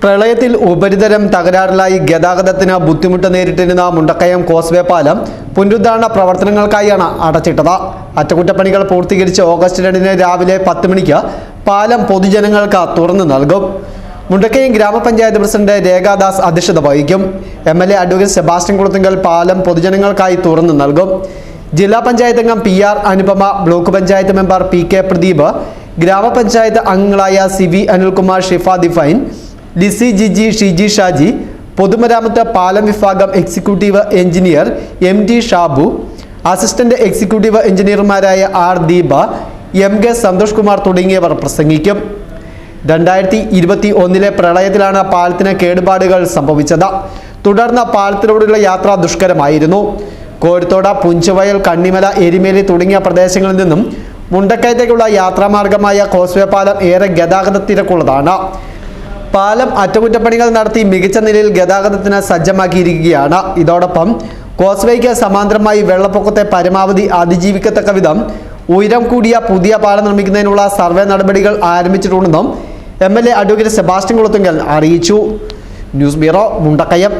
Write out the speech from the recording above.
പ്രളയത്തിൽ ഉപരിതലം തകരാറിലായി ഗതാഗതത്തിന് ബുദ്ധിമുട്ട് നേരിട്ടിരുന്ന മുണ്ടക്കയം കോസ്വേ പാലം പുനരുദ്ധാരണ പ്രവർത്തനങ്ങൾക്കായാണ് അടച്ചിട്ടത്. അറ്റകുറ്റപ്പണികൾ പൂർത്തീകരിച്ച് ഓഗസ്റ്റ് 2 രാവിലെ 10 മണിക്ക് പാലം പൊതുജനങ്ങൾക്ക് തുറന്നു നൽകും. മുണ്ടക്കയം ഗ്രാമപഞ്ചായത്ത് പ്രസിഡന്റ് രേഖാദാസ് അധ്യക്ഷത വഹിക്കും. MLA അഡ്വക്കേറ്റ് സെബാസ്റ്റ്യൻ കുളത്തുങ്കൽ പാലം പൊതുജനങ്ങൾക്കായി തുറന്നു നൽകും. ജില്ലാ പഞ്ചായത്ത് അംഗം PR Anupama, block panchayat member PK Pradeep, ഗ്രാമപഞ്ചായത്ത് അംഗങ്ങളായ CV അനിൽകുമാർ, ഷിഫ ദിഫൈൻ, ലിസി ജിജി, ഷിജി ഷാജി, പൊതുമരാമത്ത് പാലം വിഭാഗം executive engineer MD Shabu, assistant executive എഞ്ചിനീയർമാരായ R ദീപ, MK സന്തോഷ് കുമാർ തുടങ്ങിയവർ പ്രസംഗിക്കും. 2021 പ്രളയത്തിലാണ് പാലത്തിന് കേടുപാടുകൾ സംഭവിച്ചത്. തുടർന്ന് പാലത്തിലൂടെയുള്ള യാത്ര ദുഷ്കരമായിരുന്നു. കോഴിത്തോട്, പുഞ്ചവയൽ, കണ്ണിമല, എരിമേലി തുടങ്ങിയ പ്രദേശങ്ങളിൽ നിന്നും മുണ്ടക്കയത്തേക്കുള്ള യാത്രാമാർഗമായ കോസ്വേ പാലം ഏറെ ഗതാഗത തിരക്കുള്ളതാണ്. പാലം അറ്റകുറ്റപ്പണികൾ നടത്തി മികച്ച നിലയിൽ ഗതാഗതത്തിന് സജ്ജമാക്കിയിരിക്കുകയാണ്. ഇതോടൊപ്പം കോസ്വേയ്ക്ക് സമാന്തരമായി വെള്ളപ്പൊക്കത്തെ പരമാവധി അതിജീവിക്കത്തക്ക വിധം ഉയരം കൂടിയ പുതിയ പാലം നിർമ്മിക്കുന്നതിനുള്ള സർവേ നടപടികൾ ആരംഭിച്ചിട്ടുണ്ടെന്നും MLA അഡ്വക്കേറ്റ് സെബാസ്റ്റ്യൻ കുളത്തുങ്കൽ അറിയിച്ചു. News bureau, Mundakayam.